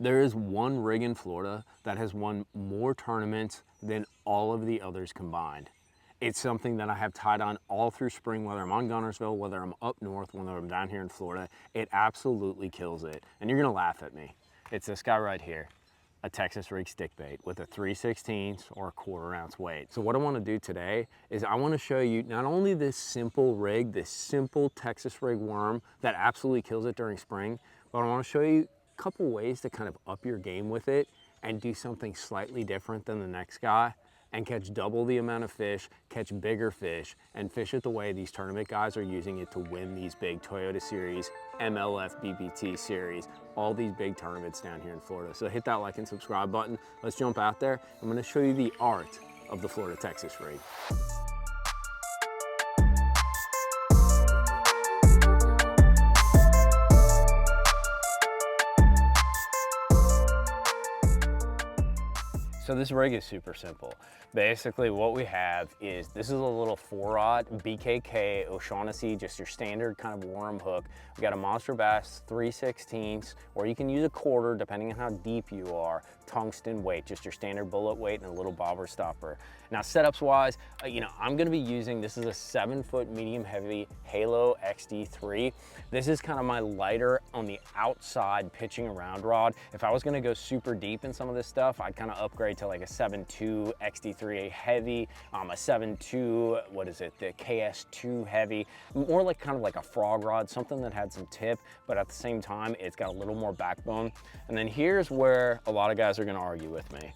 There is one rig in Florida that has won more tournaments than all of the others combined. It's something that I have tied on all through spring, whether I'm on Gunnersville, whether I'm up north, whether I'm down here in Florida. It absolutely kills it. And you're gonna laugh at me. It's this guy right here, a Texas rig stick bait with a 3/16 or a 1/4 ounce weight. So what I wanna do today is I wanna show you not only this simple rig, this simple Texas rig worm that absolutely kills it during spring, but I wanna show you a couple ways to kind of up your game with it and do something slightly different than the next guy and catch double the amount of fish, catch bigger fish, and fish it the way these tournament guys are using it to win these big Toyota Series, MLF BBT Series, all these big tournaments down here in Florida. So hit that like and subscribe button. Let's jump out there. I'm gonna show you the art of the Florida Texas rig. So this rig is super simple. Basically what we have is, this is a little 4-aught BKK O'Shaughnessy, just your standard kind of worm hook. We got a Monster Bass 3/16, or you can use a 1/4 depending on how deep you are, tungsten weight, just your standard bullet weight and a little bobber stopper. Now setups wise, I'm gonna be using, this is a 7-foot medium heavy Halo XD3. This is kind of my lighter on the outside pitching around rod. If I was gonna go super deep in some of this stuff, I'd kind of upgrade to like a 7.2 XD3A heavy, a 7.2, what is it, the KS2 heavy, more like kind of like a frog rod, something that had some tip, but at the same time, it's got a little more backbone. And then here's where a lot of guys are gonna argue with me.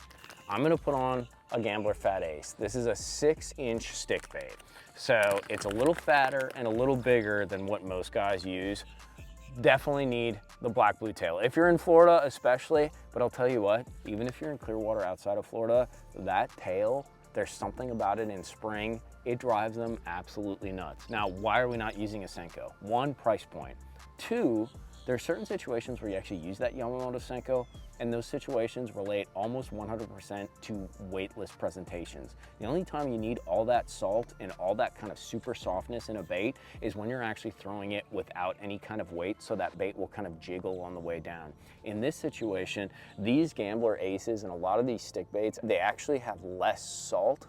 I'm gonna put on a Gambler Fat Ace. This is a 6-inch stick bait. So it's a little fatter and a little bigger than what most guys use. Definitely need the black blue tail. If you're in Florida especially, but I'll tell you what, even if you're in Clearwater outside of Florida, that tail, there's something about it in spring, it drives them absolutely nuts. Now, why are we not using a Senko? 1, price point. 2, there are certain situations where you actually use that Yamamoto Senko, and those situations relate almost 100% to weightless presentations. The only time you need all that salt and all that kind of super softness in a bait is when you're actually throwing it without any kind of weight, so that bait will kind of jiggle on the way down. In this situation, these Gambler Aces and a lot of these stick baits, they actually have less salt.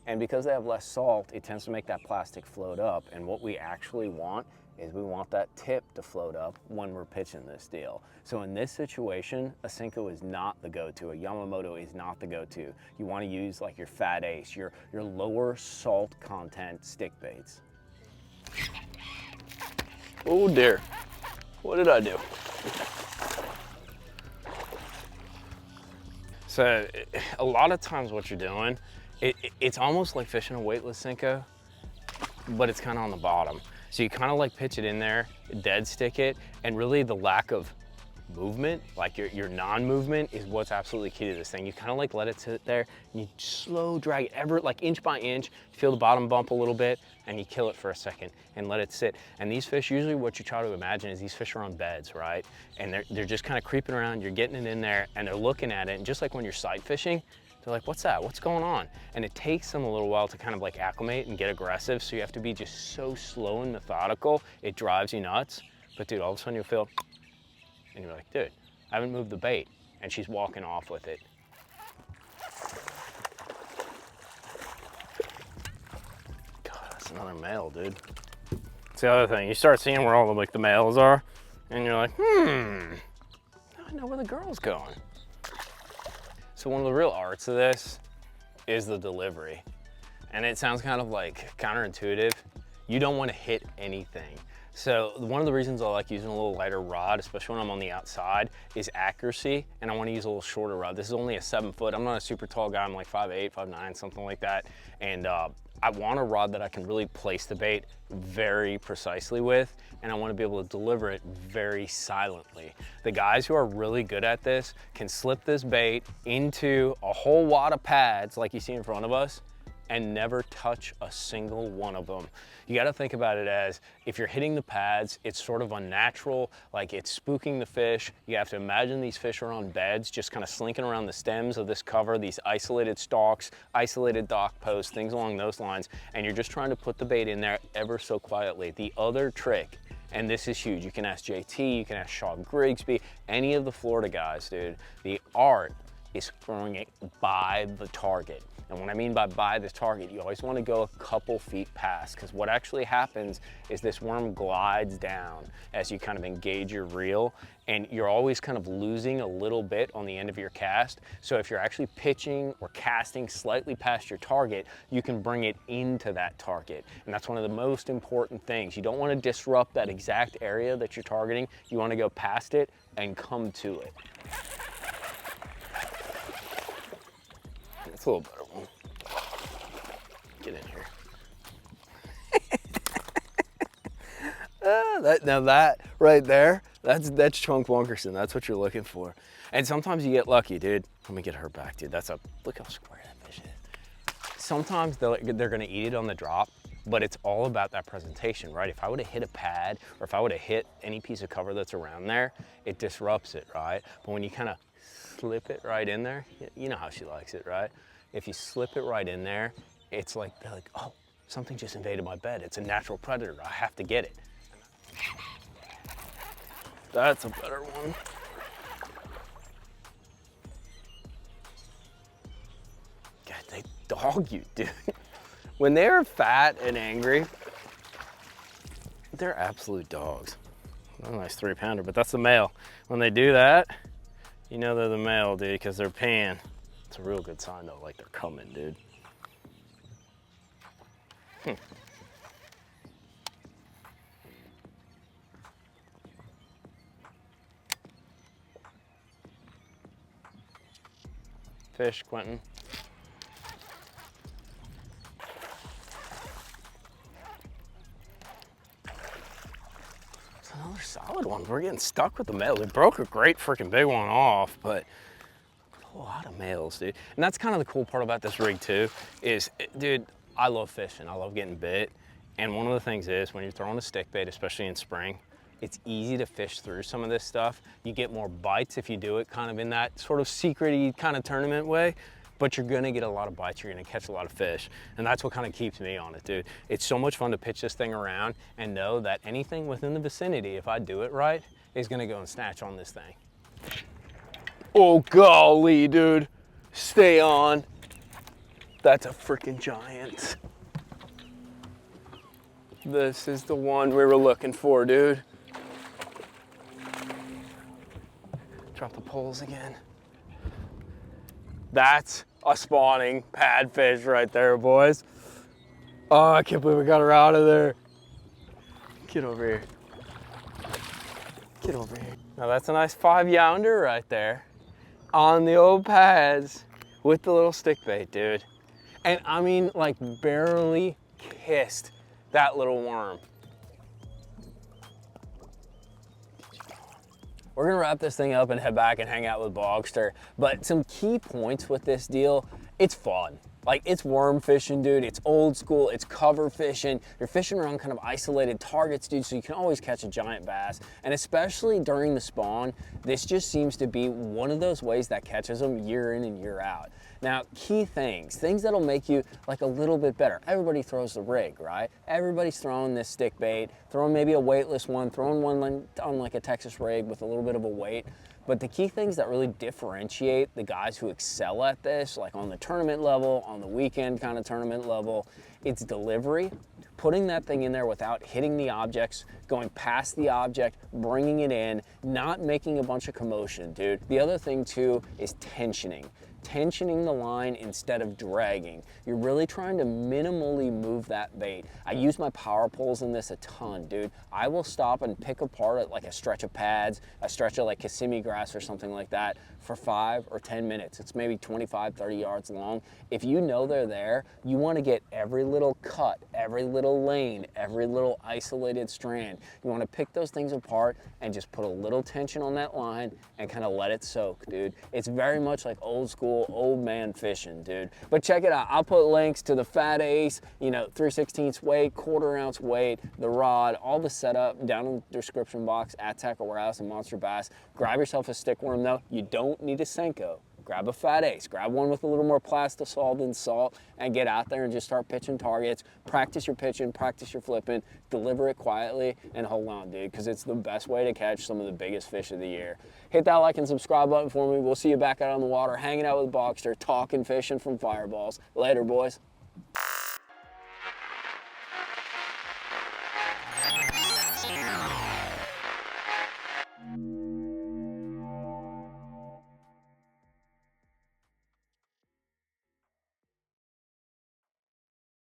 And because they have less salt, it tends to make that plastic float up. And what we actually want is we want that tip to float up when we're pitching this deal. So in this situation, a Senko is not the go-to. A Yamamoto is not the go-to. You want to use like your Fat Ace, your lower salt content stick baits. Oh dear, what did I do? So a lot of times what you're doing, it's almost like fishing a weightless Senko, but it's kind of on the bottom. So you kind of like pitch it in there, dead stick it, and really the lack of movement, like your non-movement, is what's absolutely key to this thing. You kind of like let it sit there, and you slow drag it, ever like inch by inch, feel the bottom bump a little bit, and you kill it for a second and let it sit. And these fish, usually what you try to imagine is these fish are on beds, right? And they're just kind of creeping around, you're getting it in there, and they're looking at it, and just like when you're sight fishing, they're like, what's that? What's going on? And it takes them a little while to kind of like acclimate and get aggressive, so you have to be just so slow and methodical. It drives you nuts. But dude, all of a sudden you'll feel, and you're like, dude, I haven't moved the bait, and she's walking off with it. God, that's another male, dude. It's the other thing. You start seeing where all the males are, and you're like, now I know where the girl's going. So one of the real arts of this is the delivery. And it sounds kind of like counterintuitive. You don't want to hit anything. So one of the reasons I like using a little lighter rod, especially when I'm on the outside, is accuracy, and I want to use a little shorter rod. This is only a 7-foot. I'm not a super tall guy. I'm like 5'8", 5'9", something like that. And I want a rod that I can really place the bait very precisely with, and I want to be able to deliver it very silently. The guys who are really good at this can slip this bait into a whole wad of pads like you see in front of us and never touch a single one of them. You gotta think about it as, if you're hitting the pads, it's sort of unnatural, like it's spooking the fish. You have to imagine these fish are on beds, just kind of slinking around the stems of this cover, these isolated stalks, isolated dock posts, things along those lines, and you're just trying to put the bait in there ever so quietly. The other trick And this is huge. You can ask JT, you can ask Sean Grigsby, any of the Florida guys, dude. The art is throwing it by the target. And what I mean by the target, you always want to go a couple feet past, because what actually happens is this worm glides down as you kind of engage your reel, and you're always kind of losing a little bit on the end of your cast. So if you're actually pitching or casting slightly past your target, you can bring it into that target. And that's one of the most important things. You don't want to disrupt that exact area that you're targeting. You want to go past it and come to it. It's a little better one. Get in here. Now that right there, that's Chunk Wonkerson. That's what you're looking for. And sometimes you get lucky, dude. Let me get her back, dude. Look how square that fish is. Sometimes they're gonna eat it on the drop, but it's all about that presentation, right? If I would have hit a pad, or if I would have hit any piece of cover that's around there, it disrupts it, right? But when you kind of slip it right in there, you know how she likes it, right? If you slip it right in there, it's like, they're like, oh, something just invaded my bed. It's a natural predator, I have to get it. That's a better one. God, they dog you, dude. When they're fat and angry, they're absolute dogs. A nice 3-pounder, but that's the male. When they do that, you know they're the male, dude, because they're peeing. It's a real good sign though, like they're coming, dude. Fish, Quentin. It's another solid one. We're getting stuck with the males. We broke a great freaking big one off, but a lot of males, dude. And that's kind of the cool part about this rig too, is, dude, I love fishing. I love getting bit. And one of the things is, when you're throwing a stick bait, especially in spring, it's easy to fish through some of this stuff. You get more bites if you do it kind of in that sort of secret-y kind of tournament way, but you're gonna get a lot of bites, you're gonna catch a lot of fish. And that's what kind of keeps me on it, dude. It's so much fun to pitch this thing around and know that anything within the vicinity, if I do it right, is gonna go and snatch on this thing. Oh golly, dude. Stay on. That's a freaking giant. This is the one we were looking for, dude. Drop the poles again. That's a spawning pad fish right there, boys. Oh, I can't believe we got her out of there. Get over here. Get over here. Now that's a nice 5-pounder right there on the old pads with the little stick bait, dude. And I mean, like, barely kissed that little worm. We're gonna wrap this thing up and head back and hang out with Bogster. But some key points with this deal, it's fun. Like, it's worm fishing, dude. It's old school, it's cover fishing. You're fishing around kind of isolated targets, dude, so you can always catch a giant bass. And especially during the spawn, this just seems to be one of those ways that catches them year in and year out. Now, key things that'll make you like a little bit better. Everybody throws the rig, right? Everybody's throwing this stick bait, throwing maybe a weightless one, throwing one on like a Texas rig with a little bit of a weight. But the key things that really differentiate the guys who excel at this, like on the tournament level, on the weekend kind of tournament level, it's delivery, putting that thing in there without hitting the objects, going past the object, bringing it in, not making a bunch of commotion, dude. The other thing too is tensioning the line instead of dragging. You're really trying to minimally move that bait. I use my power poles in this a ton, dude. I will stop and pick apart like a stretch of pads, a stretch of like Kissimmee grass or something like that for 5 or 10 minutes. It's maybe 25, 30 yards long. If you know they're there, you want to get every little cut, every little lane, every little isolated strand. You want to pick those things apart and just put a little tension on that line and kind of let it soak, dude. It's very much like old school, old man fishing, dude. But check it out. I'll put links to the Fat Ace, you know, 3/16 weight, 1/4 ounce weight, the rod, all the setup down in the description box at Tackle Warehouse and Monster Bass. Grab yourself a stick worm though. You don't need a Senko. grab a fat ace, grab one with a little more plastisol than salt, and get out there and just start pitching targets. Practice your pitching, practice your flipping, deliver it quietly, and hold on, dude, because it's the best way to catch some of the biggest fish of the year. Hit that like and subscribe button for me. We'll see you back out on the water, hanging out with Boxster, talking fishing from fireballs. Later, boys.